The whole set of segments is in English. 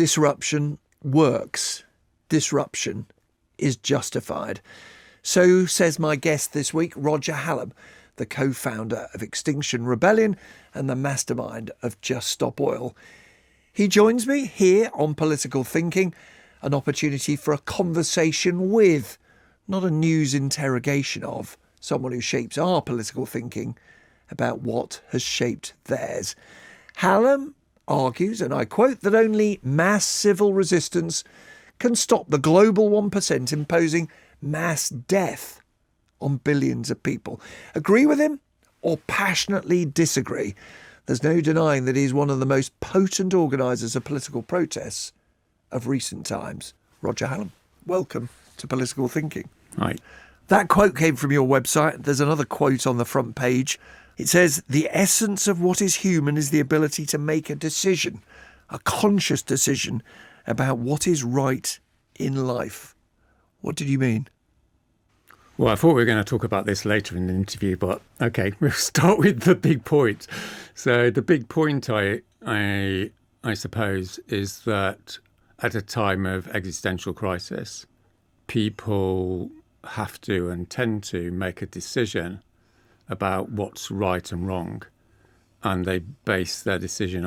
disruption works. Disruption is justified. So says my guest this week, Roger Hallam, the co-founder of Extinction Rebellion and the mastermind of Just Stop Oil. He joins me here on Political Thinking, an opportunity for a conversation with, not a news interrogation of, someone who shapes our political thinking about what has shaped theirs. Hallam argues, and I quote, that only mass civil resistance can stop the global 1% imposing mass death on billions of people. Agree with him or passionately disagree? There's no denying that he's one of the most potent organisers of political protests of recent times. Roger Hallam, welcome to Political Thinking. Hi. That quote came from your website. There's another quote on the front page. It says, "The essence of what is human is the ability to make a decision, a conscious decision about what is right in life." What did you mean? Well, I thought we were going to talk about this later in the interview, but okay, we'll start with the big point. So the big point, I suppose, is that at a time of existential crisis, people have to and tend to make a decision about what's right and wrong, and they base their decision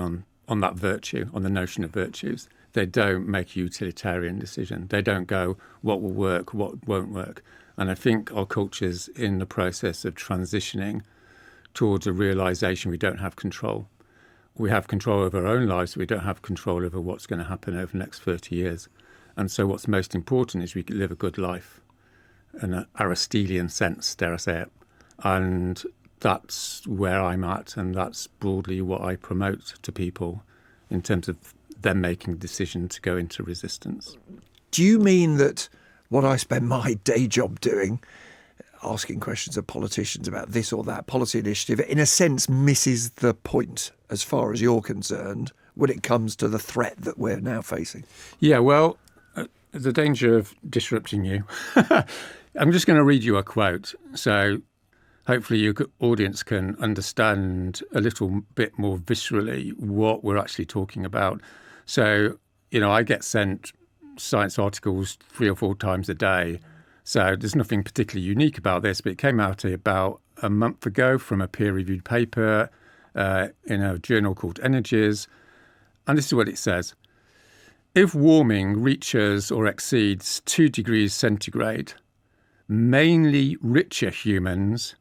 on that virtue, on the notion of virtues. They don't make a utilitarian decision. They don't go, what will work, what won't work. And I think our culture's in the process of transitioning towards a realisation we don't have control. We have control over our own lives, but we don't have control over what's going to happen over the next 30 years. And so what's most important is we live a good life, in an Aristotelian sense, dare I say it. And that's where I'm at, and that's broadly what I promote to people in terms of them making a decision to go into resistance. Do you mean that what I spend my day job doing, asking questions of politicians about this or that policy initiative, in a sense misses the point as far as you're concerned when it comes to the threat that we're now facing? Yeah, well, the danger of disrupting you. I'm just going to read you a quote. So hopefully your audience can understand a little bit more viscerally what we're actually talking about. So, I get sent science articles 3 or 4 times a day. So there's nothing particularly unique about this, but it came out about a month ago from a peer-reviewed paper in a journal called Energies. And this is what it says. If warming reaches or exceeds 2 degrees centigrade, mainly richer humans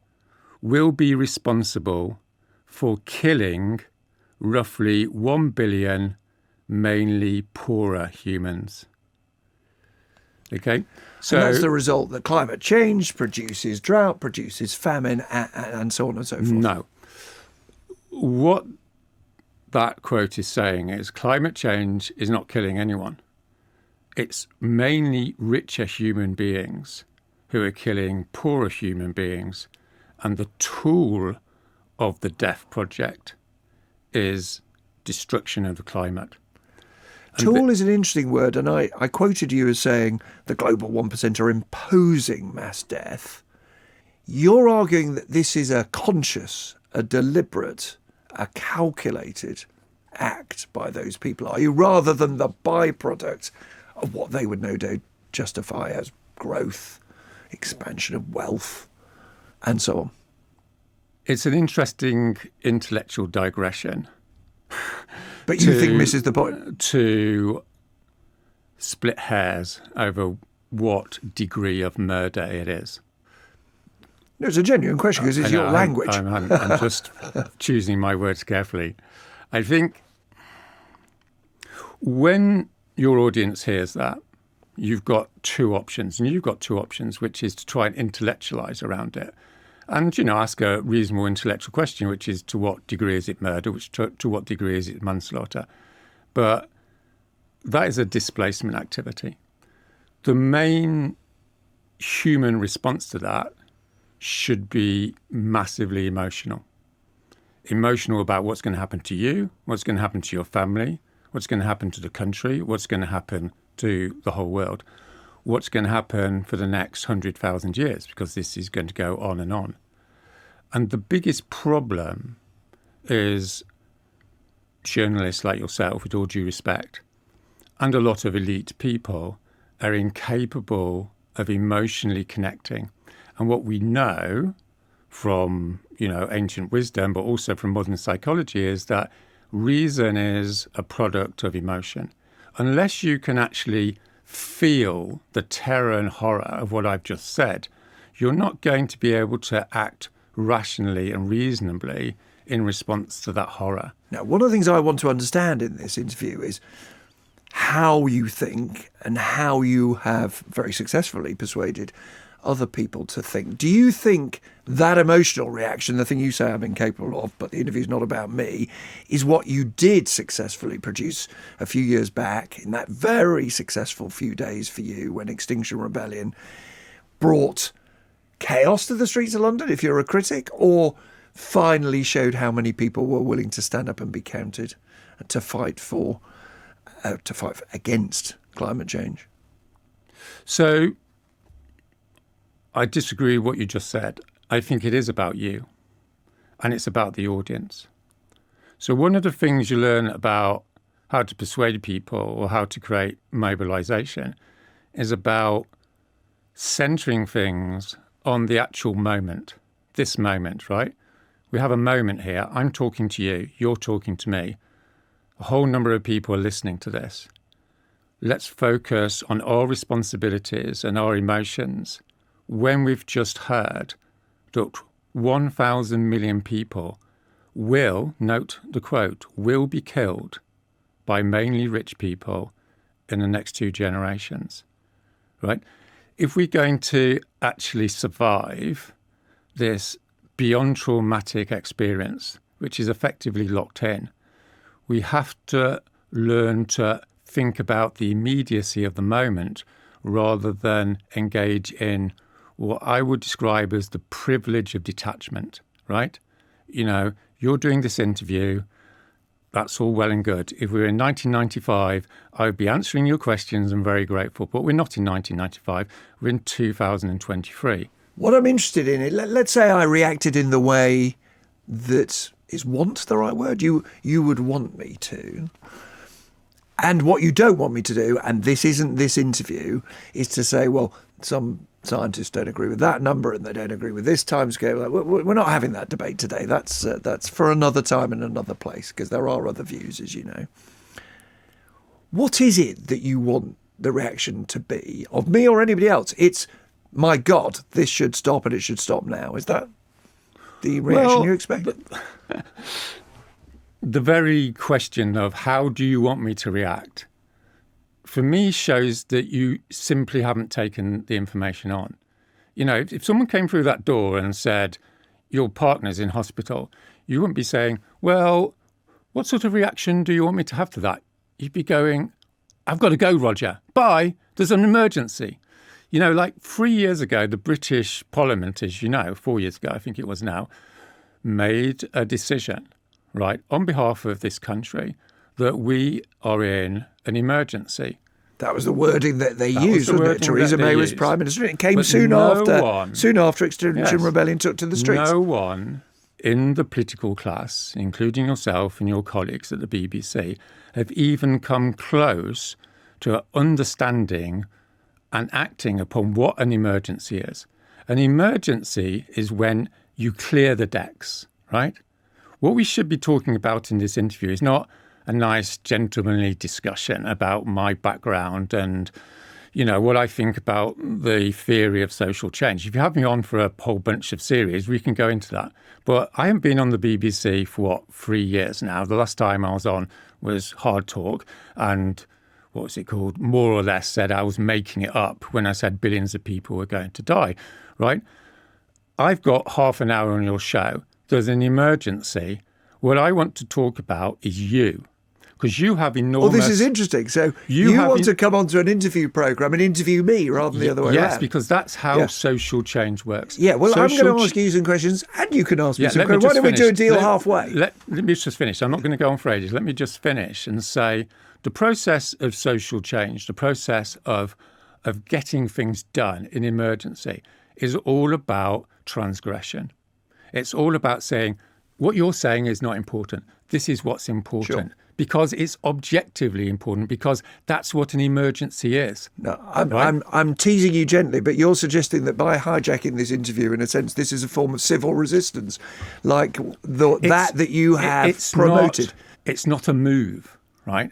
will be responsible for killing roughly 1 billion mainly poorer humans. Okay, so and that's the result that climate change produces drought, produces famine, and so on and so forth. No. What that quote is saying is climate change is not killing anyone. It's mainly richer human beings who are killing poorer human beings. And the tool of the Death Project is destruction of the climate. Tool is an interesting word, and I quoted you as saying the global 1% are imposing mass death. You're arguing that this is a conscious, a deliberate, a calculated act by those people, are you, rather than the byproduct of what they would no doubt justify as growth, expansion of wealth, and so on? It's an interesting intellectual digression. But you think misses the point? To split hairs over what degree of murder it is. No, it's a genuine question because it's your language. I'm just choosing my words carefully. I think when your audience hears that, you've got 2 options. And you've got 2 options, which is to try and intellectualise around it. And, ask a reasonable intellectual question, which is to what degree is it murder, which to what degree is it manslaughter? But that is a displacement activity. The main human response to that should be massively emotional. Emotional about what's going to happen to you, what's going to happen to your family, what's going to happen to the country, what's going to happen to the whole world. What's going to happen for the next 100,000 years, because this is going to go on and on. And the biggest problem is journalists like yourself, with all due respect, and a lot of elite people are incapable of emotionally connecting. And what we know from, ancient wisdom, but also from modern psychology, is that reason is a product of emotion. Unless you can actually feel the terror and horror of what I've just said, you're not going to be able to act rationally and reasonably in response to that horror. Now, one of the things I want to understand in this interview is how you think and how you have very successfully persuaded other people to think. Do you think that emotional reaction, the thing you say I'm incapable of, but the interview's not about me, is what you did successfully produce a few years back in that very successful few days for you when Extinction Rebellion brought chaos to the streets of London, if you're a critic, or finally showed how many people were willing to stand up and be counted and to fight against climate change? So I disagree with what you just said. I think it is about you, and it's about the audience. So one of the things you learn about how to persuade people or how to create mobilization is about centering things on the actual moment, this moment, right? We have a moment here. I'm talking to you. You're talking to me. A whole number of people are listening to this. Let's focus on our responsibilities and our emotions when we've just heard that 1,000 million people will, note the quote, will be killed by mainly rich people in the next 2 generations, right? If we're going to actually survive this beyond traumatic experience, which is effectively locked in, we have to learn to think about the immediacy of the moment rather than engage in what I would describe as the privilege of detachment, right? You're doing this interview. That's all well and good. If we were in 1995, I would be answering your questions and very grateful. But we're not in 1995. We're in 2023. What I'm interested in, let's say I reacted in the way that, is want the right word? You would want me to. And what you don't want me to do, and this isn't this interview, is to say, well, some scientists don't agree with that number and they don't agree with this timescale. We're not having that debate today. That's for another time and another place, because there are other views, as you know. What is it that you want the reaction to be of me or anybody else? It's, my God, this should stop and it should stop now. Is that the reaction you expect? The very question of how do you want me to react, for me, shows that you simply haven't taken the information on. If someone came through that door and said, your partner's in hospital, you wouldn't be saying, well, what sort of reaction do you want me to have to that? You'd be going, I've got to go, Roger. Bye. There's an emergency. Like 3 years ago, the British Parliament, as you know, 4 years ago, I think it was now, made a decision, right, on behalf of this country, that we are in an emergency. That was the wording that they used, wasn't it? Theresa May was Prime Minister. It came soon after Extinction Rebellion took to the streets. No one in the political class, including yourself and your colleagues at the BBC, have even come close to understanding and acting upon what an emergency is. An emergency is when you clear the decks, right? What we should be talking about in this interview is not a nice gentlemanly discussion about my background and, what I think about the theory of social change. If you have me on for a whole bunch of series, we can go into that. But I haven't been on the BBC for, 3 years now. The last time I was on was Hard Talk, and what was it called? More or less said I was making it up when I said billions of people were going to die, right? I've got half an hour on your show. There's an emergency. What I want to talk about is you. Because you have enormous... Well, this is interesting. So you want to come onto an interview programme and interview me rather than the other way around. Yes, because that's how social change works. Yeah, well, I'm going to ask you some questions and you can ask me some questions. Why don't we do a deal halfway? Let me just finish. I'm not going to go on for ages. Let me just finish and say the process of social change, the process of getting things done in emergency is all about transgression. It's all about saying, what you're saying is not important. this is what's important. Sure. Because it's objectively important, because that's what an emergency is. No, I'm teasing you gently, but you're suggesting that by hijacking this interview, in a sense, this is a form of civil resistance, like that you have promoted. It's not a move, right?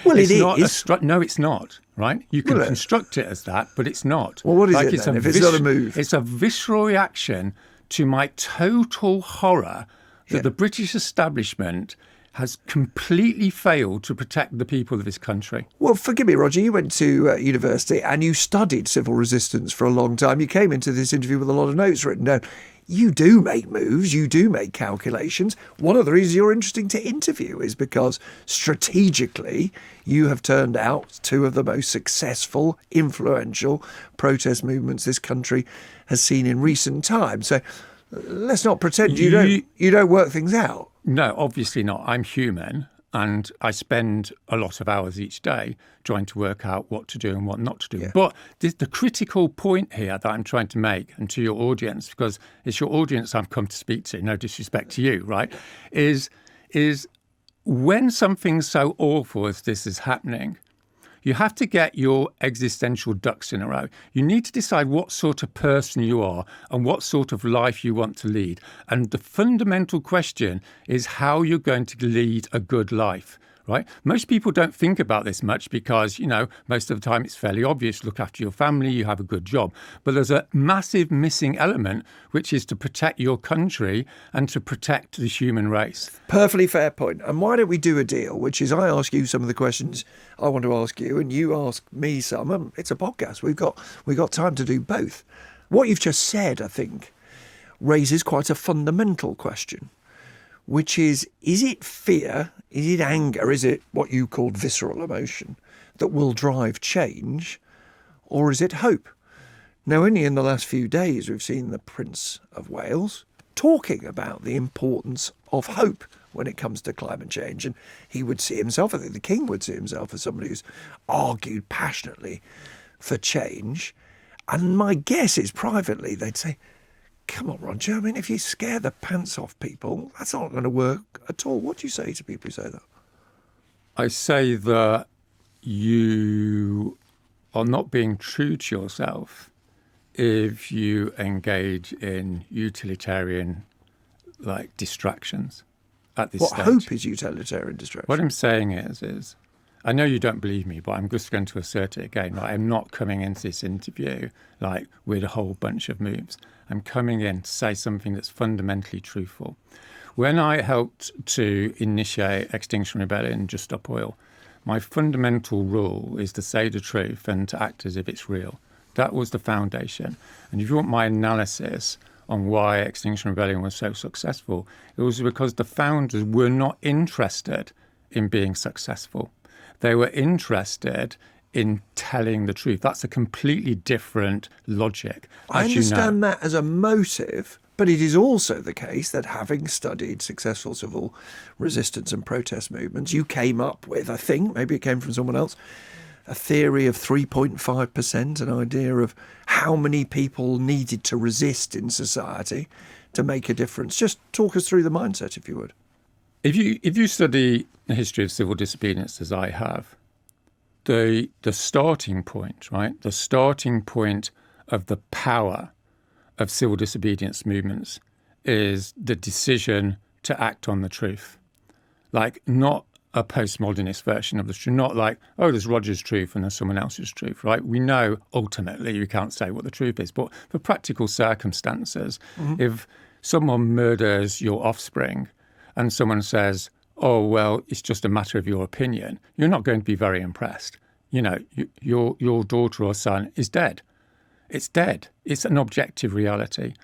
Well, it's it not is. No, it's not, right? You can construct it as that, but it's not. Well, what is it then, if it's not a move? It's a visceral reaction to my total horror that the British establishment has completely failed to protect the people of this country. Well, forgive me, Roger, you went to university and you studied civil resistance for a long time. You came into this interview with a lot of notes written down. You do make moves, you do make calculations. One of the reasons you're interesting to interview is because strategically you have turned out two of the most successful, influential protest movements this country has seen in recent times. So let's not pretend you don't work things out. No, obviously not. I'm human, and I spend a lot of hours each day trying to work out what to do and what not to do. Yeah. But the critical point here that I'm trying to make, and to your audience, because it's your audience I've come to speak to, no disrespect to you, right, is when something so awful as this is happening, you have to get your existential ducks in a row. You need to decide what sort of person you are and what sort of life you want to lead. And the fundamental question is how you're going to lead a good life, right? Most people don't think about this much because, most of the time it's fairly obvious. Look after your family, you have a good job. But there's a massive missing element, which is to protect your country and to protect the human race. Perfectly fair point. And why don't we do a deal, which is I ask you some of the questions I want to ask you and you ask me some. And it's a podcast. We've got time to do both. What you've just said, I think, raises quite a fundamental question, which is it fear, is it anger, is it what you called visceral emotion that will drive change, or is it hope? Now, only in the last few days we've seen the Prince of Wales talking about the importance of hope when it comes to climate change. And he would see himself, I think the King would see himself as somebody who's argued passionately for change. And my guess is privately they'd say, come on, Roger, I mean, if you scare the pants off people, that's not going to work at all. What do you say to people who say that? I say that you are not being true to yourself if you engage in utilitarian, distractions at this stage. What hope is utilitarian distraction? What I'm saying is I know you don't believe me, but I'm just going to assert it again. Right? I'm not coming into this interview with a whole bunch of moves. I'm coming in to say something that's fundamentally truthful. When I helped to initiate Extinction Rebellion, Just Stop Oil, my fundamental rule is to say the truth and to act as if it's real. That was the foundation. And if you want my analysis on why Extinction Rebellion was so successful, it was because the founders were not interested in being successful. They were interested in telling the truth. That's a completely different logic. I understand that as a motive, but it is also the case that having studied successful civil resistance and protest movements, you came up with, I think, maybe it came from someone else, a theory of 3.5%, an idea of how many people needed to resist in society to make a difference. Just talk us through the mindset, if you would. If you study the history of civil disobedience, as I have, the starting point, right? The starting point of the power of civil disobedience movements is the decision to act on the truth. Not a postmodernist version of the truth, not there's Roger's truth and there's someone else's truth, right? We know ultimately you can't say what the truth is, but for practical circumstances, if someone murders your offspring and someone says, oh, well, it's just a matter of your opinion, you're not going to be very impressed. Your daughter or son is dead. It's dead. It's an objective reality.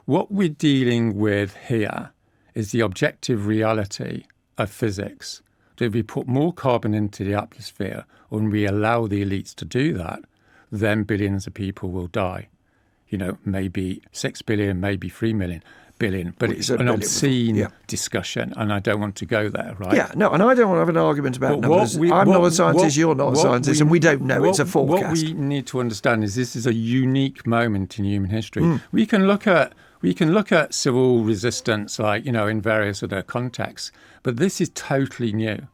What we're dealing with here is the objective reality of physics. That if we put more carbon into the atmosphere and we allow the elites to do that, then billions of people will die. Maybe 6 billion, maybe 3 billion, but it's an obscene discussion, and I don't want to go there, right? Yeah, no, and I don't want to have an argument about numbers. I'm not a scientist, you're not a scientist, and we don't know. It's a forecast. What we need to understand is this is a unique moment in human history. We can look at We can look at civil resistance, like, in various other contexts, but this is totally new.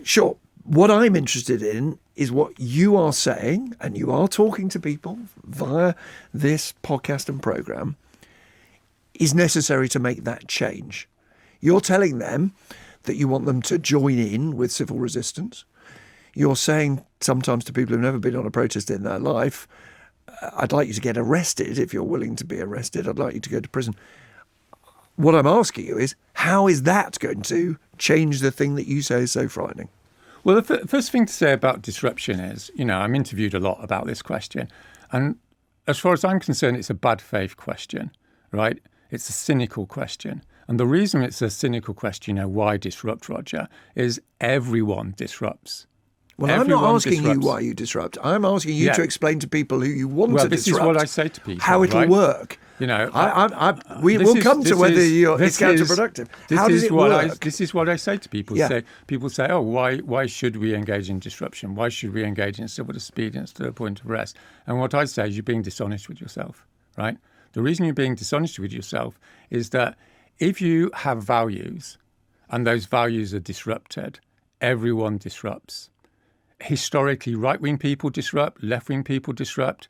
Sure. What I'm interested in is what you are saying, and you are talking to people via this podcast and program, is necessary to make that change. You're telling them that you want them to join in with civil resistance. You're saying sometimes to people who've never been on a protest in their life, I'd like you to get arrested if you're willing to be arrested. I'd like you to go to prison. What I'm asking you is, how is that going to change the thing that you say is so frightening? Well, the first thing to say about disruption is, I'm interviewed a lot about this question. And as far as I'm concerned, it's a bad faith question, right? It's a cynical question. And the reason it's a cynical question, why disrupt, Roger, is everyone disrupts. Well, everyone I'm not asking you why you disrupt. I'm asking you to explain to people who you want to disrupt. This is what I say to people. How it'll work. We'll come to whether it's counterproductive. How does it work? This is what I say to people. People say, oh, why should we engage in disruption? Why should we engage in civil disobedience to the point of arrest? And what I say is you're being dishonest with yourself, right? The reason you're being dishonest with yourself is that if you have values and those values are disrupted, everyone disrupts. Historically, right-wing people disrupt, left-wing people disrupt.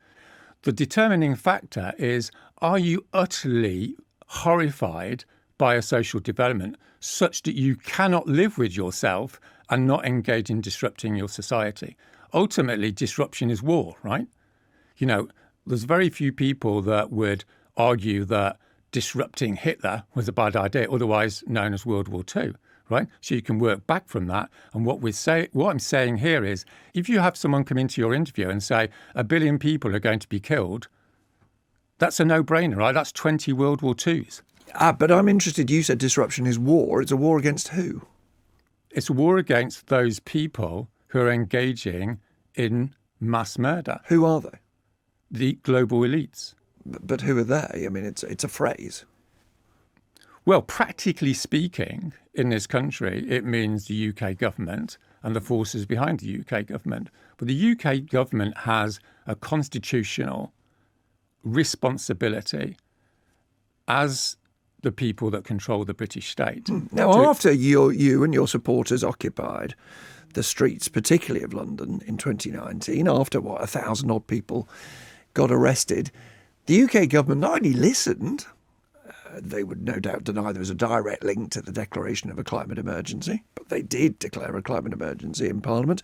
The determining factor is, are you utterly horrified by a social development such that you cannot live with yourself and not engage in disrupting your society? Ultimately, disruption is war, right? There's very few people that would argue that disrupting Hitler was a bad idea, otherwise known as World War II. Right? So you can work back from that. And what I'm saying here is, if you have someone come into your interview and say 1 billion people are going to be killed, that's a no-brainer, right? That's 20 World War IIs. But I'm interested, you said disruption is war. It's a war against who? It's a war against those people who are engaging in mass murder. Who are they? The global elites. But who are they? I mean, it's a phrase. Well, practically speaking, in this country, it means the UK government and the forces behind the UK government. But the UK government has a constitutional responsibility as the people that control the British state. Now, after you and your supporters occupied the streets, particularly of London, in 2019, after 1,000 odd people got arrested, the UK government not only listened, they would no doubt deny there was a direct link to the declaration of a climate emergency, but they did declare a climate emergency in Parliament.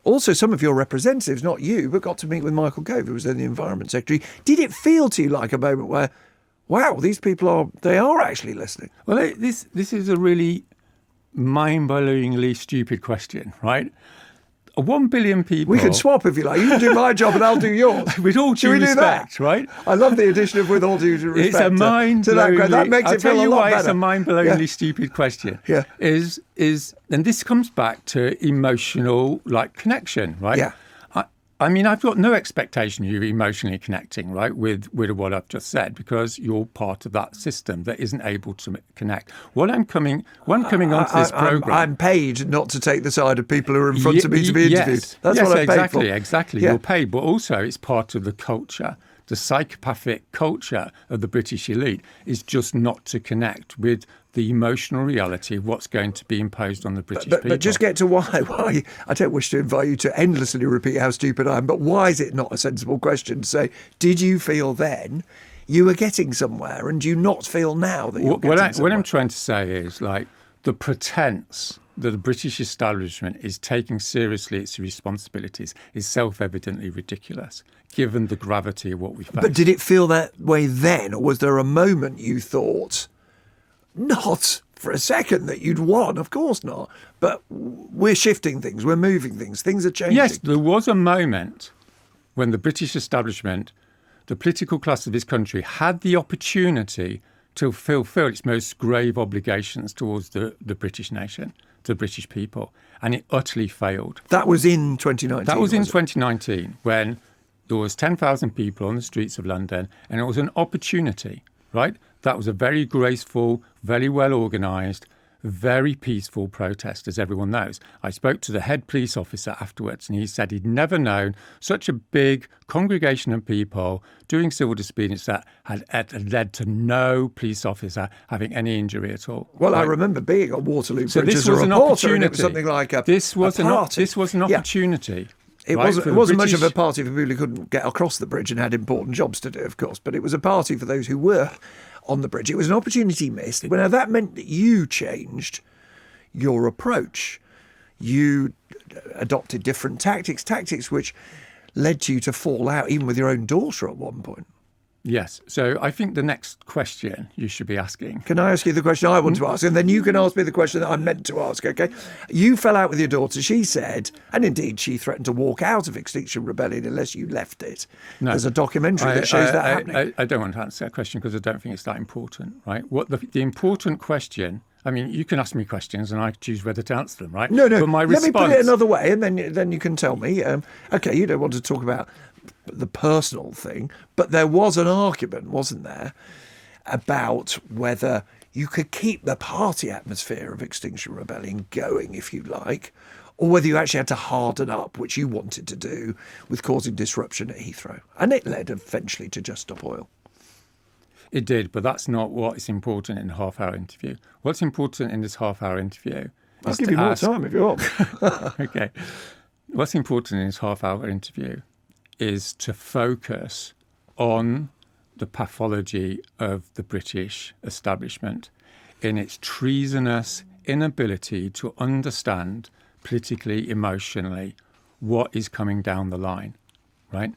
Also, some of your representatives, not you, but got to meet with Michael Gove, who was then the Environment Secretary. Did it feel to you like a moment where, wow, these people are actually listening? Well, this is a really mind-blowingly stupid question, right? 1 billion people. We can swap if you like. You can do my job and I'll do yours. With all due respect, right? I love the addition of with all due respect. It's a mind-blowingly. That makes it feel a lot better. It's a mind-blowingly stupid question. Yeah. And this comes back to emotional, connection, right? Yeah. I mean, I've got no expectation of you emotionally connecting, right, with what I've just said, because you're part of that system that isn't able to connect. When I'm coming onto this program, I'm paid not to take the side of people who are in front of me to be interviewed. That's what I'm paid for. Exactly. Yeah. You're paid, but also it's part of the culture. The psychopathic culture of the British elite is just not to connect with the emotional reality of what's going to be imposed on the British people. But just get to why. I don't wish to invite you to endlessly repeat how stupid I am, but why is it not a sensible question to say, did you feel then you were getting somewhere and do you not feel now that you're getting somewhere? What I'm trying to say is, the pretense that the British establishment is taking seriously its responsibilities is self-evidently ridiculous, given the gravity of what we face. But did it feel that way then, or was there a moment you thought, not for a second, that you'd won? Of course not. But we're shifting things, we're moving things are changing. Yes, there was a moment when the British establishment, the political class of this country, had the opportunity to fulfil its most grave obligations towards the British nation, to the British people, and it utterly failed. That was in 2019? That was in 2019, when there was 10,000 people on the streets of London, and it was an opportunity, right? That was a very graceful, very well organised, very peaceful protest, as everyone knows. I spoke to the head police officer afterwards, and he said he'd never known such a big congregation of people doing civil disobedience that had led to no police officer having any injury at all. Well, I remember being on Waterloo So Bridge this as a was an reporter, and it was opportunity. something like a This was party. This was an opportunity. It right, wasn't much of a party for people who couldn't get across the bridge and had important jobs to do, of course, but it was a party for those who were on the bridge. It was an opportunity missed. Well, that meant that you changed your approach. You adopted different tactics which led you to fall out even with your own daughter at one point. Yes. So I think the next question you should be asking. Can I ask you the question I want to ask? And then you can ask me the question that I meant to ask, okay? You fell out with your daughter. She said, and indeed she threatened to walk out of Extinction Rebellion unless you left it. No. There's a documentary that shows that happening. I don't want to answer that question because I don't think it's that important, right? What the important question, I mean, you can ask me questions and I choose whether to answer them, right? No. But my Let me put response- it another way, and then you can tell me. Okay, you don't want to talk about the personal thing, but there was an argument, wasn't there, about whether you could keep the party atmosphere of Extinction Rebellion going, if you like, or whether you actually had to harden up, which you wanted to do with causing disruption at Heathrow. And it led eventually to Just Stop Oil. It did, but that's not what is important in a half-hour interview. What's important in this half-hour interview I'll is give to you more ask- time if you want. Okay. What's important in this half-hour interview is to focus on the pathology of the British establishment in its treasonous inability to understand politically, emotionally, what is coming down the line, right?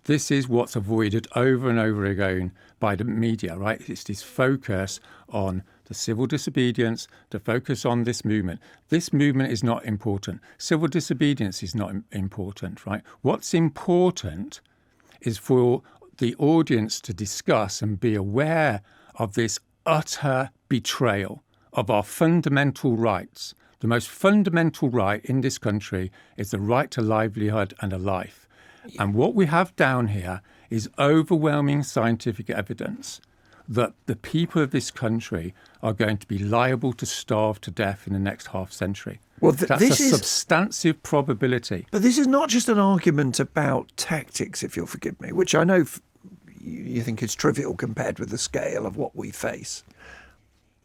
This is what's avoided over and over again by the media, right? It's this focus on the civil disobedience, the focus on this movement. This movement is not important. Civil disobedience is not important, right? What's important is for the audience to discuss and be aware of this utter betrayal of our fundamental rights. The most fundamental right in this country is the right to livelihood and a life. And what we have down here is overwhelming scientific evidence that the people of this country are going to be liable to starve to death in the next half century. Well, That's this a is substantive probability. But this is not just an argument about tactics, if you'll forgive me, which I know you think is trivial compared with the scale of what we face.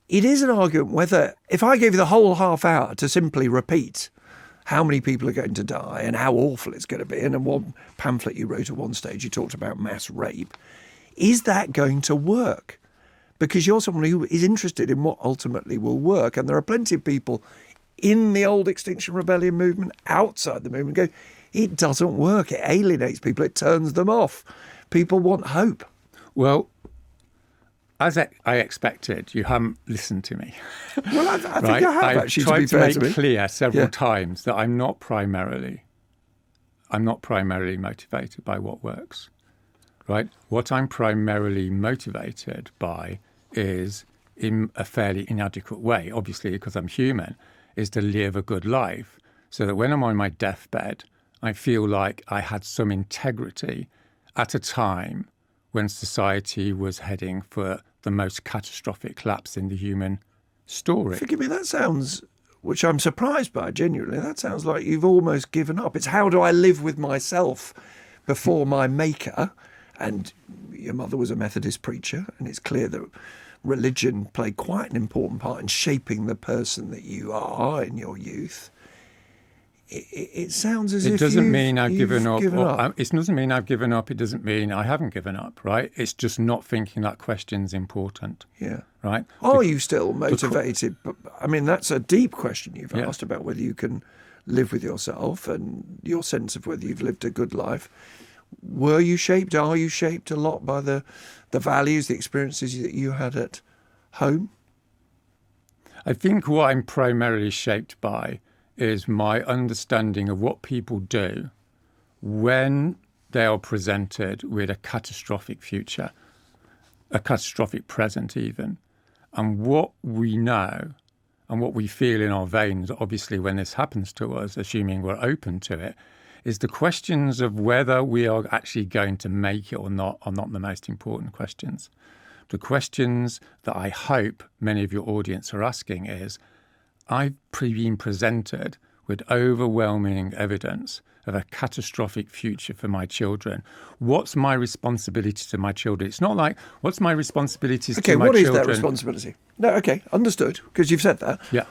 It is an argument whether, if I gave you the whole half hour to simply repeat how many people are going to die and how awful it's going to be, and in one pamphlet you wrote at one stage, you talked about mass rape, is that going to work? Because you're someone who is interested in what ultimately will work, and there are plenty of people in the old Extinction Rebellion movement, outside the movement, go, it doesn't work. It alienates people. It turns them off. People want hope. Well, as I expected, you haven't listened to me. Well, I think right? I have, I've actually, tried to be fair make to me. clear several Yeah. times that I'm not primarily motivated by what works, right? What I'm primarily motivated by is, in a fairly inadequate way, obviously because I'm human, is to live a good life so that when I'm on my deathbed, I feel like I had some integrity at a time when society was heading for the most catastrophic collapse in the human story. Forgive me, that sounds, which I'm surprised by, genuinely, that sounds like you've almost given up. It's how do I live with myself before my maker? And your mother was a Methodist preacher, and it's clear that religion played quite an important part in shaping the person that you are in your youth. It sounds as if It doesn't you've mean I've given up. It It doesn't mean I've given up. It doesn't mean I haven't given up, right? It's just not thinking that question's important, Yeah. right? Are you still motivated? But I mean, that's a deep question you've Yeah. asked about whether you can live with yourself and your sense of whether you've lived a good life. Are you shaped a lot by the values, the experiences that you had at home? I think what I'm primarily shaped by is my understanding of what people do when they are presented with a catastrophic future, a catastrophic present even. And what we know and what we feel in our veins, obviously, when this happens to us, assuming we're open to it, is the questions of whether we are actually going to make it or not are not the most important questions. The questions that I hope many of your audience are asking is, I've been presented with overwhelming evidence of a catastrophic future for my children. What's my responsibility to my children? It's not like, what's my responsibilities to my children? Okay, what is that responsibility? No, okay, understood, because you've said that. Yeah.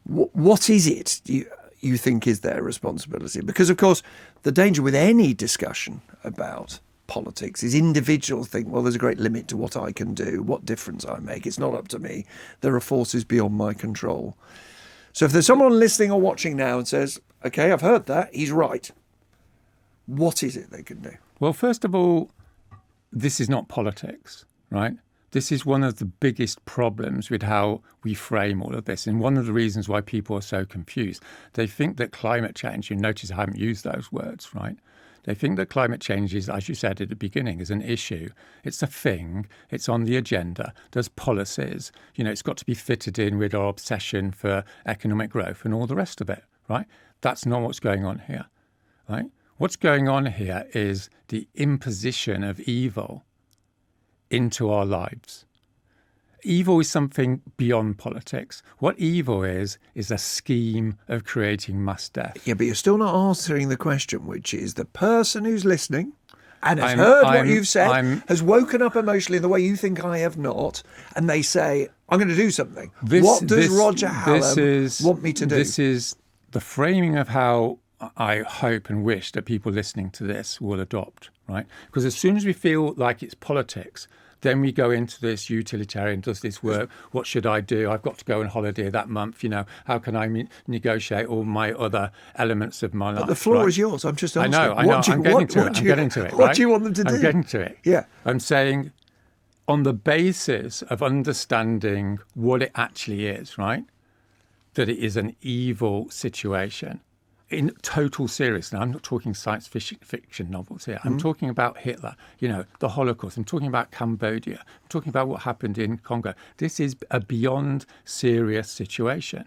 What is it you think is their responsibility? Because, of course, the danger with any discussion about politics is individuals think, well, there's a great limit to what I can do, what difference I make. It's not up to me. There are forces beyond my control. So if there's someone listening or watching now and says, okay, I've heard that, he's right, what is it they can do? Well, first of all, this is not politics, right? This is one of the biggest problems with how we frame all of this. And one of the reasons why people are so confused. They think that climate change, you notice I haven't used those words, right? They think that climate change is, as you said at the beginning, is an issue. It's a thing. It's on the agenda. There's policies. It's got to be fitted in with our obsession for economic growth and all the rest of it, right? That's not what's going on here, right? What's going on here is the imposition of evil into our lives. Evil is something beyond politics. What evil is a scheme of creating mass death. Yeah, but you're still not answering the question, which is the person who's listening and has heard what you've said, has woken up emotionally in the way you think I have not, and they say, I'm going to do something. What does Roger Hallam want me to do? This is the framing of how I hope and wish that people listening to this will adopt, right? Because as soon as we feel like it's politics, then we go into this utilitarian, does this work? What should I do? I've got to go on holiday that month. How can I negotiate all my other elements of my life? But the floor is yours. I'm just asking. I know. I'm getting to it. What do you want them to do? I'm getting to it. Yeah. I'm saying on the basis of understanding what it actually is, right? That it is an evil situation. In total seriousness, I'm not talking science fiction novels here. I'm talking about Hitler, the Holocaust. I'm talking about Cambodia. I'm talking about what happened in Congo. This is a beyond serious situation,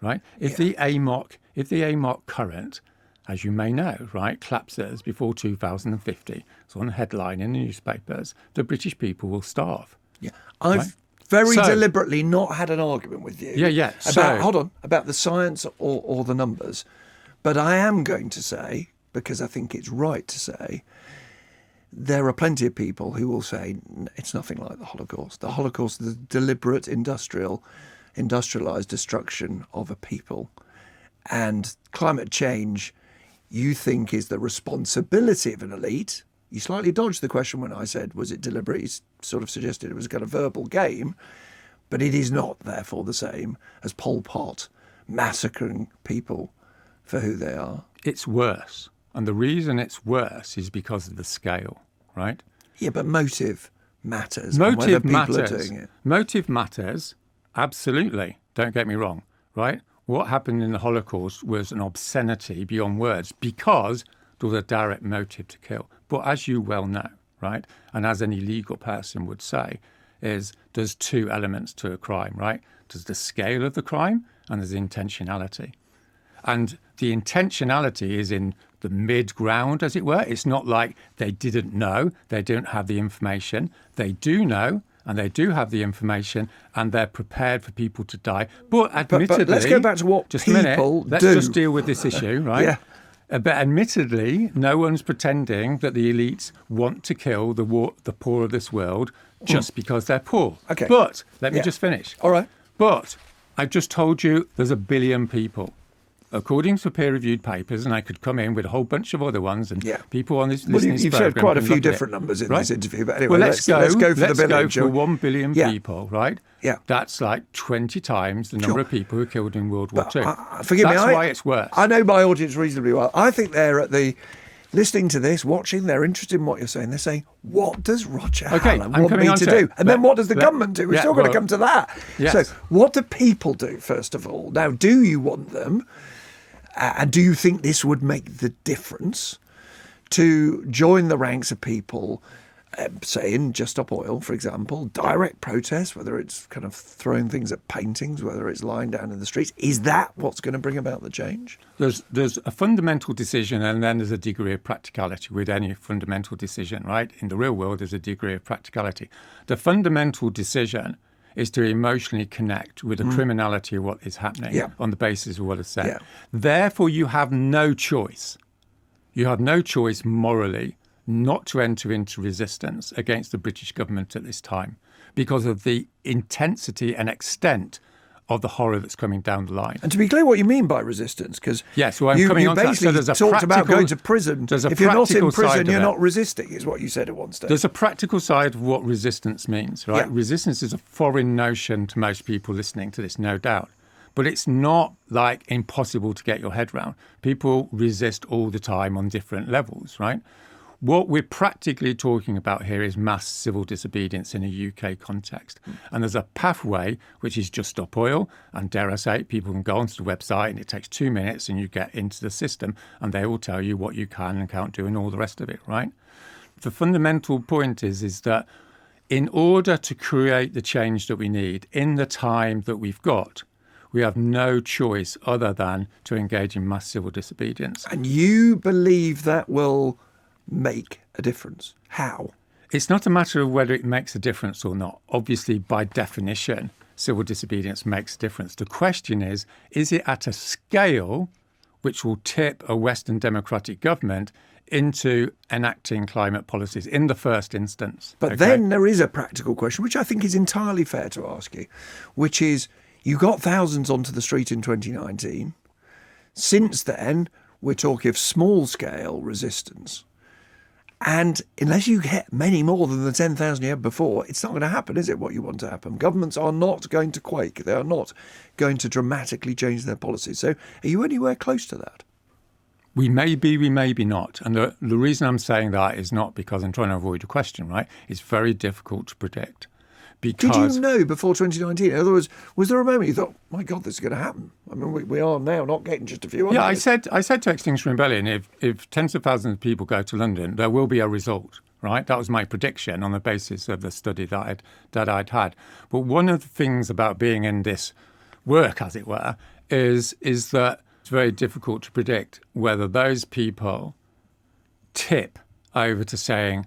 right? If the AMOC current, as you may know, right, collapses before 2050, it's on the headline in the newspapers, the British people will starve. Yeah, I've very deliberately not had an argument with you. Yeah. About the science or the numbers. But I am going to say, because I think it's right to say, there are plenty of people who will say it's nothing like the Holocaust. The Holocaust is the deliberate industrialized destruction of a people. And climate change, you think, is the responsibility of an elite. You slightly dodged the question when I said, was it deliberate? You sort of suggested it was a kind of verbal game. But it is not, therefore, the same as Pol Pot massacring people for who they are. It's worse. And the reason it's worse is because of the scale, right? Yeah, but motive matters. Motive matters. People are doing it. Motive matters, absolutely. Don't get me wrong, right? What happened in the Holocaust was an obscenity beyond words because there was a direct motive to kill. But as you well know, right, and as any legal person would say, is there's two elements to a crime, right? There's the scale of the crime and there's intentionality. And the intentionality is in the mid-ground, as it were. It's not like they didn't know, they don't have the information. They do know, and they do have the information, and they're prepared for people to die. But admittedly... But let's go back to what just people a minute. Let's just deal with this issue, right? Yeah. But admittedly, no one's pretending that the elites want to kill the poor of this world just because they're poor. Okay. But let me just finish. All right. But I've just told you there's 1 billion people. According to peer-reviewed papers, and I could come in with a whole bunch of other ones, and people on this listening you've program said quite a few can different numbers in this interview, but anyway, well, let's go for the billion. Let's go for 1 billion people, right? Yeah. That's like 20 times the number of people who were killed in World War II. Forgive me, that's why it's worse. I know my audience reasonably well. I think they're at the... listening to this, watching, they're interested in what you're saying. They're saying, what does Roger Hallam want me to do? And then what does the government do? We're still going to come to that. Yes. So what do people do, first of all? Now, do you want them... and do you think this would make the difference to join the ranks of people, say in Just Stop Oil, for example, direct protest, whether it's kind of throwing things at paintings, whether it's lying down in the streets? Is that what's going to bring about the change? There's a fundamental decision, and then there's a degree of practicality with any fundamental decision, right? In the real world, there's a degree of practicality. The fundamental decision is to emotionally connect with the criminality of what is happening on the basis of what is said. Yeah. Therefore, you have no choice. You have no choice morally not to enter into resistance against the British government at this time because of the intensity and extent of the horror that's coming down the line. And to be clear, what you mean by resistance, because I'm you coming on to that. So basically talked about going to prison. If you're not in prison, you're not resisting, is what you said at one stage. There's a practical side of what resistance means, right? Yeah. Resistance is a foreign notion to most people listening to this, no doubt. But it's not like impossible to get your head around. People resist all the time on different levels, right? What we're practically talking about here is mass civil disobedience in a UK context. And there's a pathway, which is just stop oil. And dare I say, people can go onto the website and it takes 2 minutes and you get into the system and they will tell you what you can and can't do and all the rest of it, right? The fundamental point is that in order to create the change that we need in the time that we've got, we have no choice other than to engage in mass civil disobedience. And you believe that will make a difference? How? It's not a matter of whether it makes a difference or not. Obviously, by definition, civil disobedience makes a difference. The question is it at a scale which will tip a Western democratic government into enacting climate policies in the first instance? But then there is a practical question, which I think is entirely fair to ask you, which is you got thousands onto the street in 2019. Since then, we're talking of small-scale resistance. And unless you get many more than the 10,000 you had before, it's not going to happen, is it, what you want to happen? Governments are not going to quake. They are not going to dramatically change their policies. So are you anywhere close to that? We may be not. And the reason I'm saying that is not because I'm trying to avoid a question, right? It's very difficult to predict. Because did you know before 2019? In other words, was there a moment you thought, my God, this is going to happen? I mean, we are now not getting just a few. Yeah, I said to Extinction Rebellion, if tens of thousands of people go to London, there will be a result, right? That was my prediction on the basis of the study that I'd had. But one of the things about being in this work, as it were, is that it's very difficult to predict whether those people tip over to saying,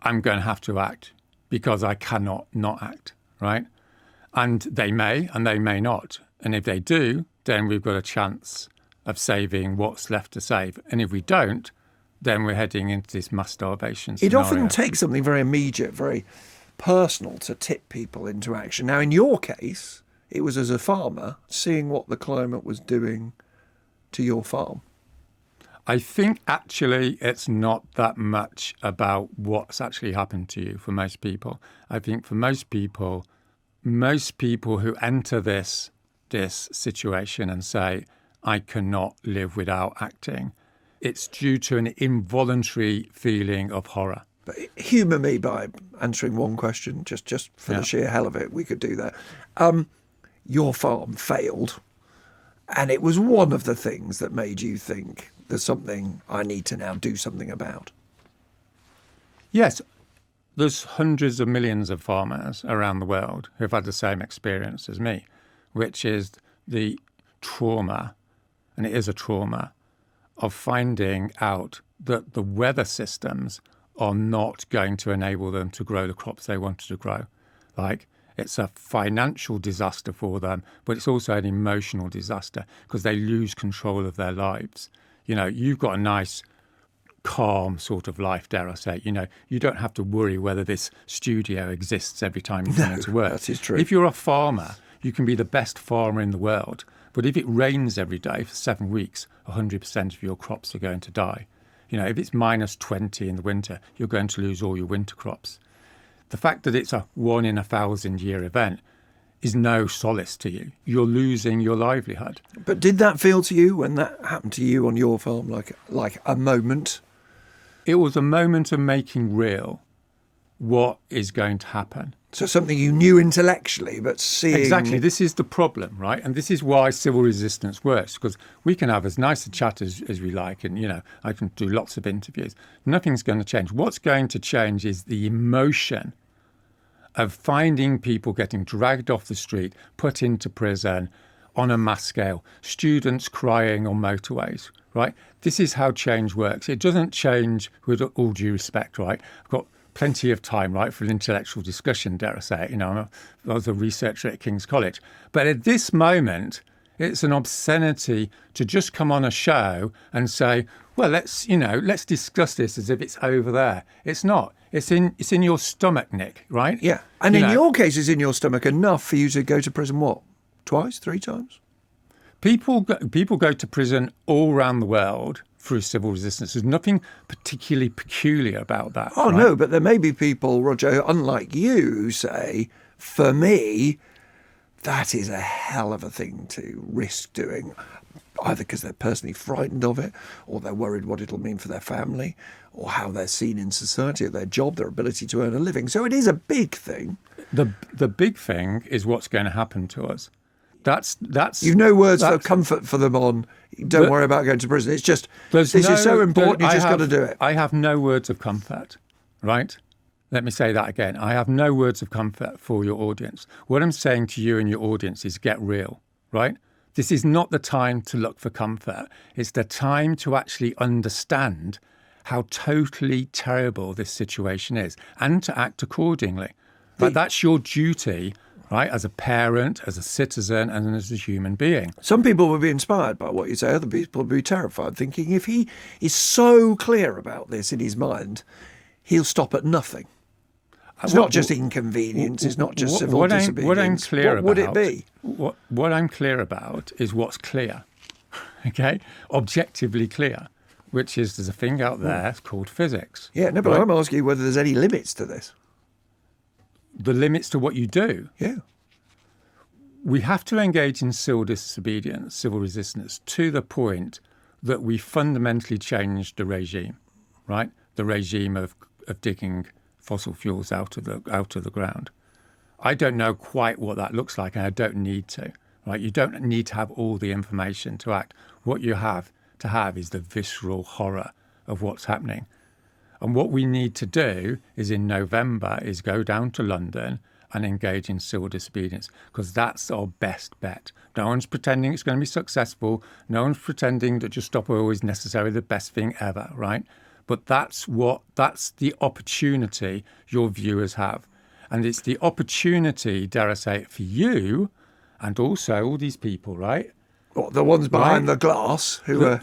I'm going to have to act because I cannot not act, right? And they may not. And if they do, then we've got a chance of saving what's left to save. And if we don't, then we're heading into this mass starvation scenario. It often takes something very immediate, very personal to tip people into action. Now, in your case, it was as a farmer, seeing what the climate was doing to your farm. I think actually it's not that much about what's actually happened to you for most people. I think for most people who enter this situation and say, I cannot live without acting, it's due to an involuntary feeling of horror. But humour me by answering one question, just for the sheer hell of it. We could do that. Your farm failed, and it was one of the things that made you think, there's something I need to now do something about. Yes, there's hundreds of millions of farmers around the world who've had the same experience as me, which is the trauma, and it is a trauma, of finding out that the weather systems are not going to enable them to grow the crops they wanted to grow. Like, it's a financial disaster for them, but it's also an emotional disaster because they lose control of their lives. You know, you've got a nice, calm sort of life, dare I say. You know, you don't have to worry whether this studio exists every time you come into work. That is true. If you're a farmer, you can be the best farmer in the world. But if it rains every day for 7 weeks, 100% of your crops are going to die. You know, if it's minus 20 in the winter, you're going to lose all your winter crops. The fact that it's a 1 in 1,000 year event is no solace to you. You're losing your livelihood. But did that feel to you when that happened to you on your farm like a moment? It was a moment of making real what is going to happen. So something you knew intellectually, but seeing... Exactly. This is the problem, right? And this is why civil resistance works, because we can have as nice a chat as we like, and, you know, I can do lots of interviews. Nothing's going to change. What's going to change is the emotion of finding people getting dragged off the street, put into prison on a mass scale, students crying on motorways, right? This is how change works. It doesn't change, with all due respect, right? I've got plenty of time, right, for an intellectual discussion, dare I say. I was a researcher at King's College. But at this moment, it's an obscenity to just come on a show and say, well, let's discuss this as if it's over there. It's not. It's in your stomach, Nick, right? Yeah. And your case, it's in your stomach enough for you to go to prison, what, twice, 3 times? People go to prison all around the world through civil resistance. There's nothing particularly peculiar about that. Oh, right? no, but there may be people, Roger, unlike you, who say, for me, that is a hell of a thing to risk doing, either because they're personally frightened of it, or they're worried what it'll mean for their family, or how they're seen in society, or their job, their ability to earn a living. So it is a big thing. The big thing is what's going to happen to us. That's You've no words of comfort for them on, don't worry about going to prison. It's just, this is so important, you just got to do it. I have no words of comfort, right? Let me say that again. I have no words of comfort for your audience. What I'm saying to you and your audience is get real, right? This is not the time to look for comfort. It's the time to actually understand how totally terrible this situation is and to act accordingly. But that's your duty, right, as a parent, as a citizen, and as a human being. Some people will be inspired by what you say. Other people will be terrified, thinking if he is so clear about this in his mind, he'll stop at nothing. It's not just inconvenience. It's not just civil disobedience. What I'm clear about. What would it be? What I'm clear about is what's clear, okay? Objectively clear, which is there's a thing out there called physics. Yeah, no, but right? I'm asking you whether there's any limits to this. The limits to what you do? Yeah. We have to engage in civil disobedience, civil resistance, to the point that we fundamentally change the regime, right? The regime of digging fossil fuels out of the ground. I don't know quite what that looks like, and I don't need to. Right? You don't need to have all the information to act. What you have to have is the visceral horror of what's happening. And what we need to do is in November is go down to London and engage in civil disobedience, because that's our best bet. No one's pretending it's going to be successful. No one's pretending that just stop oil is necessarily the best thing ever, right? But that's the opportunity your viewers have. And it's the opportunity, dare I say it, for you and also all these people, right? What, the ones behind the glass who are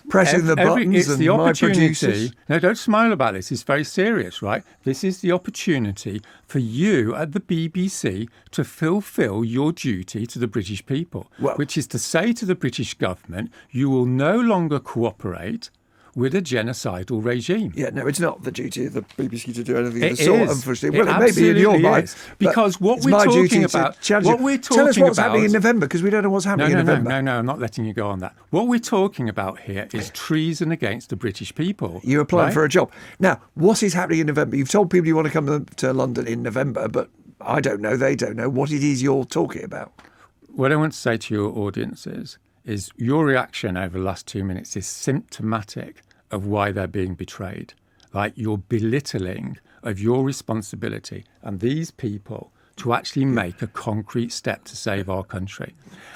pressing the buttons it's and the my opportunity. producers. No, don't smile about this. It's very serious, right? This is the opportunity for you at the BBC to fulfil your duty to the British people, which is to say to the British government, you will no longer cooperate with a genocidal regime. Yeah, no, it's not the duty of the BBC to do anything of the sort, unfortunately. Well, it may be in your mind. Because what we're talking about... Tell us what's happening in November, because we don't know what's happening in November. No, I'm not letting you go on that. What we're talking about here is treason against the British people. You're applying for a job. Now, what is happening in November? You've told people you want to come to London in November, but I don't know, they don't know what it is you're talking about. What I want to say to your audience is your reaction over the last 2 minutes is symptomatic of why they're being betrayed. Like you're belittling of your responsibility and these people to actually make a concrete step to save our country.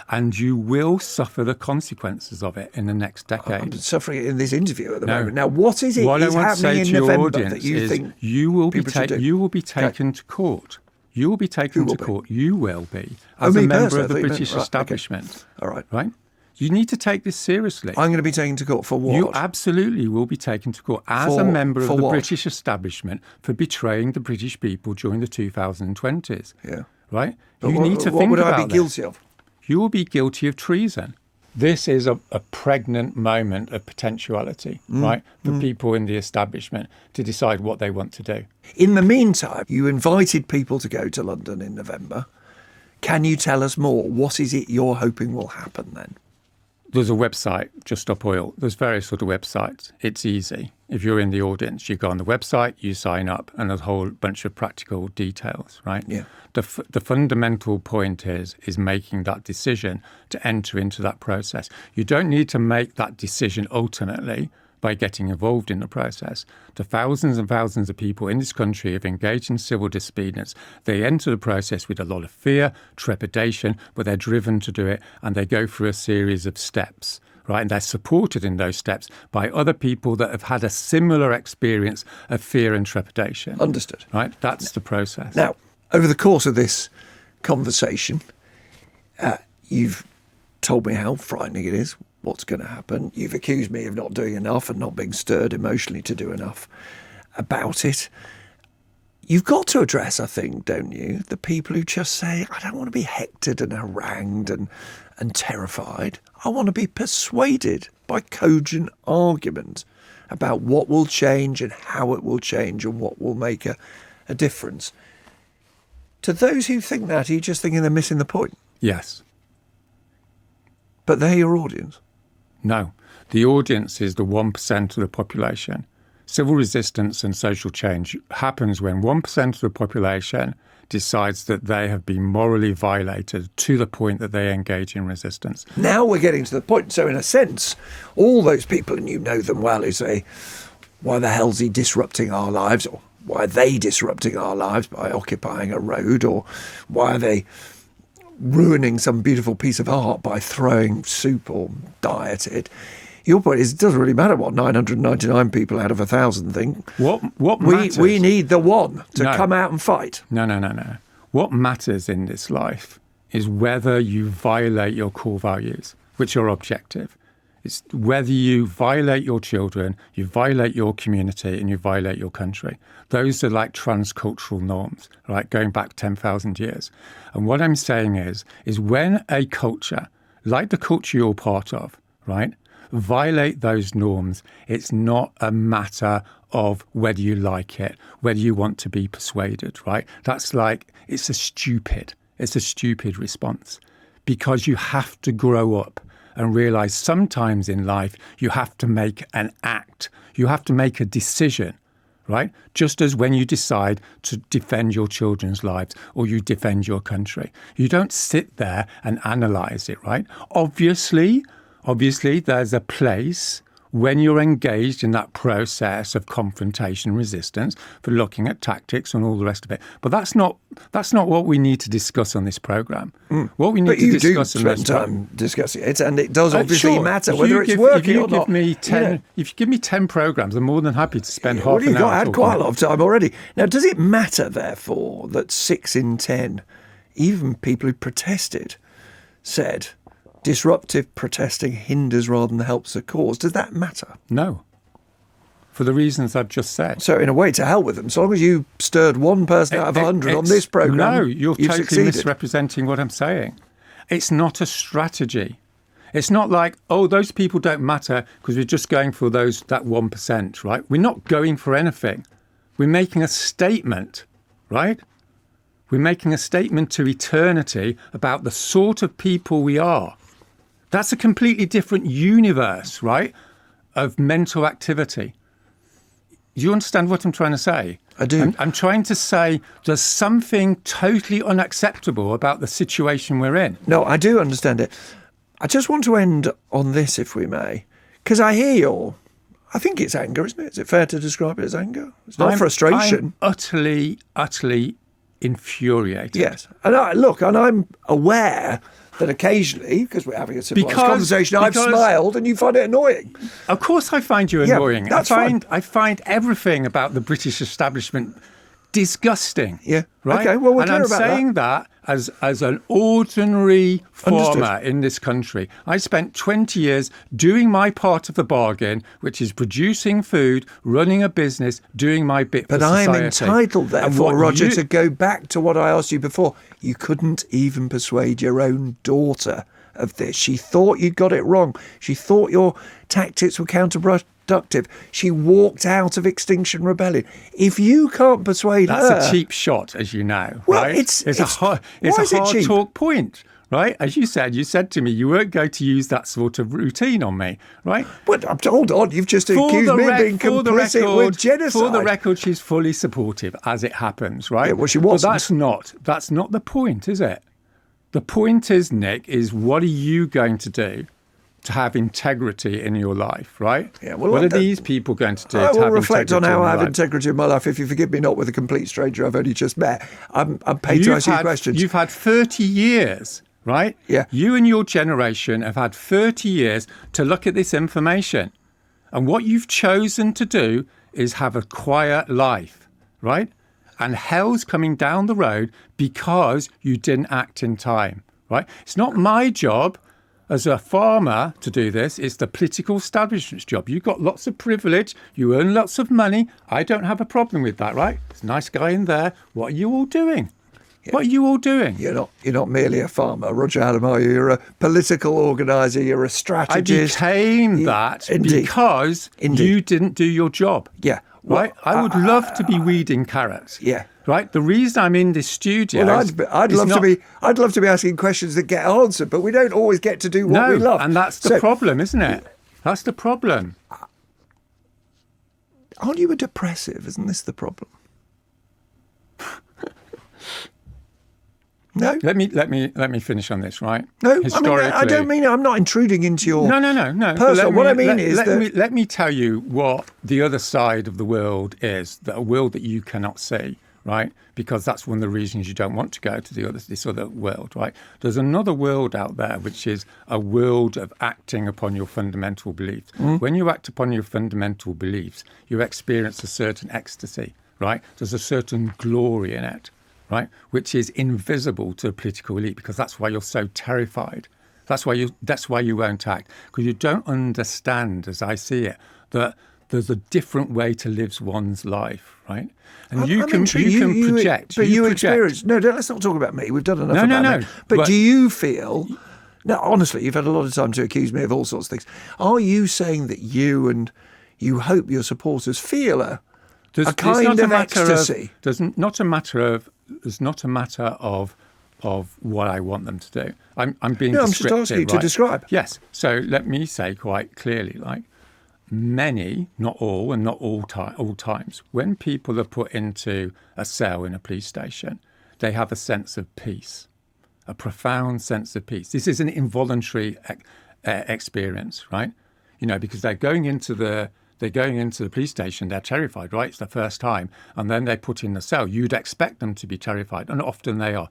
And you will suffer the consequences of it in the next decade. I'm suffering it in this interview at the moment. Now, what is it is happening in November that you think you will be taken to court. You will be taken to court. You will be as a member of the British establishment. Okay. All right. Right? You need to take this seriously. I'm going to be taken to court for what? You absolutely will be taken to court as a member of the British establishment for betraying the British people during the 2020s. Yeah. Right? But you need to think about what would I be guilty of? You will be guilty of treason. This is a pregnant moment of potentiality, right, for people in the establishment to decide what they want to do. In the meantime, you invited people to go to London in November. Can you tell us more? What is it you're hoping will happen then? There's a website, Just Stop Oil. There's various sort of websites. It's easy. If you're in the audience, you go on the website, you sign up, and there's a whole bunch of practical details, right? Yeah. The fundamental point is making that decision to enter into that process. You don't need to make that decision ultimately by getting involved in the process. The thousands and thousands of people in this country have engaged in civil disobedience. They enter the process with a lot of fear, trepidation, but they're driven to do it, and they go through a series of steps, right? And they're supported in those steps by other people that have had a similar experience of fear and trepidation. Understood. Right? That's the process. Now, over the course of this conversation, you've told me how frightening it is, what's going to happen. You've accused me of not doing enough and not being stirred emotionally to do enough about it. You've got to address, I think, don't you, the people who just say, I don't want to be hectored and harangued and terrified. I want to be persuaded by cogent argument about what will change and how it will change and what will make a difference. To those who think that, are you just thinking they're missing the point? Yes. But they're your audience. No. The audience is the 1% of the population. Civil resistance and social change happens when 1% of the population decides that they have been morally violated to the point that they engage in resistance. Now we're getting to the point. So in a sense, all those people, and you know them well, who say, why the hell's he disrupting our lives? Or why are they disrupting our lives by occupying a road? Or why are they ruining some beautiful piece of art by throwing soup or dye at it? Your point is, it doesn't really matter what 999 people out of 1,000 think. What matters? We need the one to come out and fight. No. What matters in this life is whether you violate your core values, which are objective. It's whether you violate your children, you violate your community, and you violate your country. Those are like transcultural norms, right, going back 10,000 years. And what I'm saying is when a culture, like the culture you're part of, right, violate those norms, it's not a matter of whether you like it, whether you want to be persuaded, right? That's like, it's a stupid response, because you have to grow up and realize sometimes in life you have to make an act, you have to make a decision, right? Just as when you decide to defend your children's lives or you defend your country. You don't sit there and analyze it, right? Obviously, there's a place when you're engaged in that process of confrontation resistance for looking at tactics and all the rest of it. But that's not what we need to discuss on this programme. What we need to discuss on this time discussing it, and it does obviously matter whether it's working or not. If you give me 10 programmes, I'm more than happy to spend half an hour. Well, you've had quite a lot of time already. Now, does it matter, therefore, that 6 in 10, even people who protested, said disruptive protesting hinders rather than helps the cause? Does that matter? No. For the reasons I've just said. So in a way, to hell with them. So long as you stirred one person out of 100 on this programme, no, you're totally succeeded. Misrepresenting what I'm saying. It's not a strategy. It's not like, oh, those people don't matter because we're just going for that 1%, right? We're not going for anything. We're making a statement, right? We're making a statement to eternity about the sort of people we are. That's a completely different universe, right, of mental activity. Do you understand what I'm trying to say? I do. I'm trying to say there's something totally unacceptable about the situation we're in. No, I do understand it. I just want to end on this, if we may, because I hear I think it's anger, isn't it? Is it fair to describe it as anger? It's not frustration. I'm utterly infuriated. Yes. And I'm aware that occasionally, because we're having a civilised conversation, I've smiled and you find it annoying. Of course I find you annoying. Yeah, that's fine. I find everything about the British establishment disgusting. Yeah. Right? Okay, well, we're and clear I'm about saying that as an ordinary farmer in this country. I spent 20 years doing my part of the bargain, which is producing food, running a business, doing my bit for society. But I'm entitled, therefore, Roger, to go back to what I asked you before. You couldn't even persuade your own daughter of this. She thought you got it wrong. She thought your tactics were counterproductive. She walked out of Extinction Rebellion. If you can't persuade her... That's a cheap shot, as you know, well, right? It's a hard talk point, right? As you said to me, you weren't going to use that sort of routine on me, right? But hold on, you've just accused me of being complicit with genocide. For the record, she's fully supportive, as it happens, right? Yeah, well, she wasn't. But that's not the point, is it? The point is, Nick, is what are you going to do to have integrity in your life, right? Yeah, well, what are these people going to do? I will have reflect on how I have life? integrity in my life. If you forgive me, not with a complete stranger I've only just met. I'm paid to ask you questions. You've had 30 years right? Yeah. You and your generation have had 30 years to look at this information. And what you've chosen to do is have a quiet life, right? And hell's coming down the road because you didn't act in time, right? It's not my job as a farmer to do this. It's the political establishment's job. You've got lots of privilege. You earn lots of money. I don't have a problem with that, right? There's a nice guy in there. What are you all doing? Yeah. What are you all doing? You're not merely a farmer, Roger Hallam, are you? You're a political organiser. You're a strategist. I became that because you didn't do your job. Yeah. Right? I would love to be weeding carrots. Yeah. Right? The reason I'm in this studio. Well, I'd love to be asking questions that get answered, but we don't always get to do what we love. And that's the problem, isn't it? That's the problem. Aren't you a depressive? Isn't this the problem? No. Let me finish on this, right? No, I don't mean it. I'm not intruding into your No. personal. What I mean is let me tell you what the other side of the world is, a world that you cannot see, right? Because that's one of the reasons you don't want to go to this other world, right? There's another world out there, which is a world of acting upon your fundamental beliefs. When you act upon your fundamental beliefs, you experience a certain ecstasy, right? There's a certain glory in it, right? Which is invisible to the political elite, because that's why you're so terrified. That's why you won't act, because you don't understand, as I see it, that there's a different way to live one's life, right? And you can project. But you experience. No, let's not talk about me. We've done enough about me. But do you feel? Now, honestly, you've had a lot of time to accuse me of all sorts of things. Are you saying that you and you hope your supporters feel a kind of ecstasy? There's not a matter of what I want them to do. I'm being descriptive. I'm just asking you to describe. Yes. So let me say quite clearly, like, many, not all, and not all times, when people are put into a cell in a police station, they have a sense of peace, a profound sense of peace. This is an involuntary experience, right? You know, because they're going into the police station, they're terrified, right? It's the first time. And then they're put in the cell. You'd expect them to be terrified, and often they are.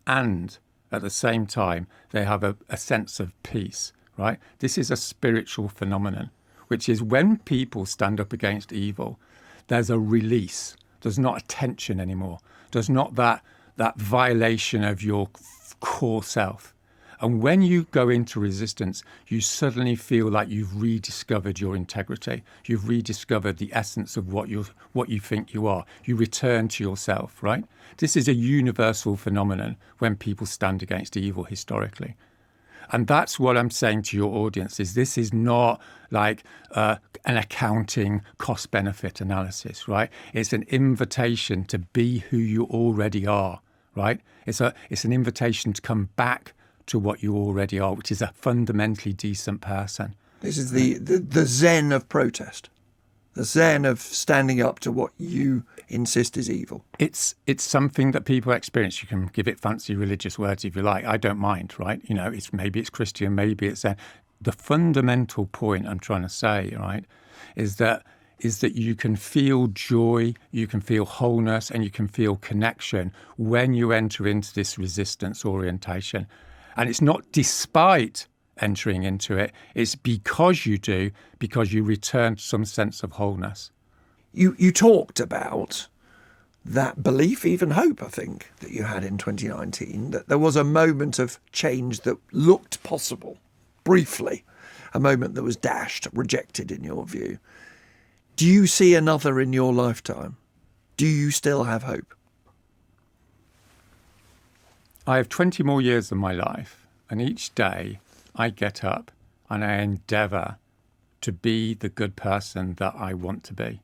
And at the same time, they have a sense of peace, right? This is a spiritual phenomenon, which is when people stand up against evil, there's a release. There's not a tension anymore. There's not that violation of your core self. And when you go into resistance, you suddenly feel like you've rediscovered your integrity. You've rediscovered the essence of what you think you are. You return to yourself, right? This is a universal phenomenon when people stand against evil historically. And that's what I'm saying to your audience, is this is not like an accounting cost-benefit analysis, right? It's an invitation to be who you already are, right? It's an invitation to come back to what you already are, which is a fundamentally decent person. This is the Zen of protest, the Zen of standing up to what you insist is evil. It's something that people experience. You can give it fancy religious words if you like. I don't mind, right? You know, maybe it's Christian, maybe it's Zen. The fundamental point I'm trying to say, right, is that you can feel joy, you can feel wholeness, and you can feel connection when you enter into this resistance orientation. And it's not despite entering into it, it's because you do, because you return to some sense of wholeness. You talked about that belief, even hope, I think, that you had in 2019, that there was a moment of change that looked possible, briefly, a moment that was dashed, rejected in your view. Do you see another in your lifetime? Do you still have hope? I have 20 more years of my life, and each day I get up and I endeavour to be the good person that I want to be.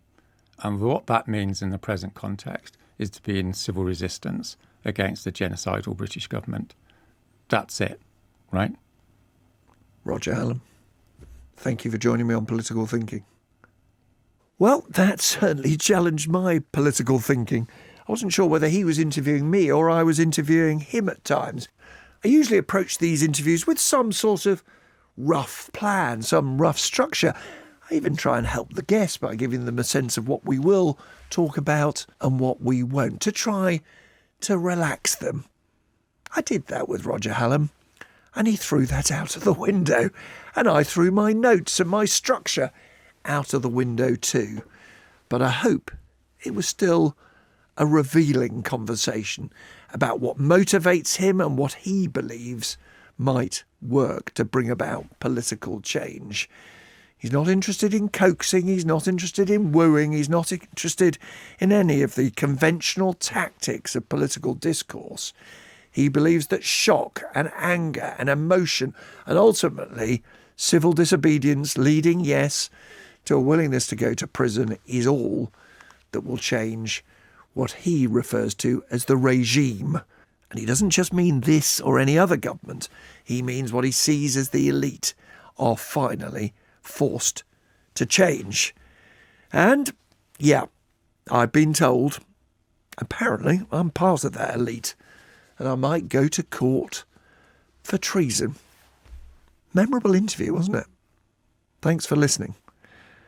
And what that means in the present context is to be in civil resistance against the genocidal British government. That's it, right? Roger Hallam, thank you for joining me on Political Thinking. Well, that certainly challenged my political thinking. I wasn't sure whether he was interviewing me or I was interviewing him at times. I usually approach these interviews with some sort of rough plan, some rough structure. I even try and help the guests by giving them a sense of what we will talk about and what we won't, to try to relax them. I did that with Roger Hallam, and he threw that out of the window, and I threw my notes and my structure out of the window too. But I hope it was still a revealing conversation about what motivates him and what he believes might work to bring about political change. He's not interested in coaxing, he's not interested in wooing, he's not interested in any of the conventional tactics of political discourse. He believes that shock and anger and emotion and ultimately civil disobedience leading, yes, to a willingness to go to prison is all that will change what he refers to as the regime. And he doesn't just mean this or any other government. He means what he sees as the elite are finally forced to change. And, yeah, I've been told, apparently I'm part of that elite, and I might go to court for treason. Memorable interview, wasn't it? Thanks for listening.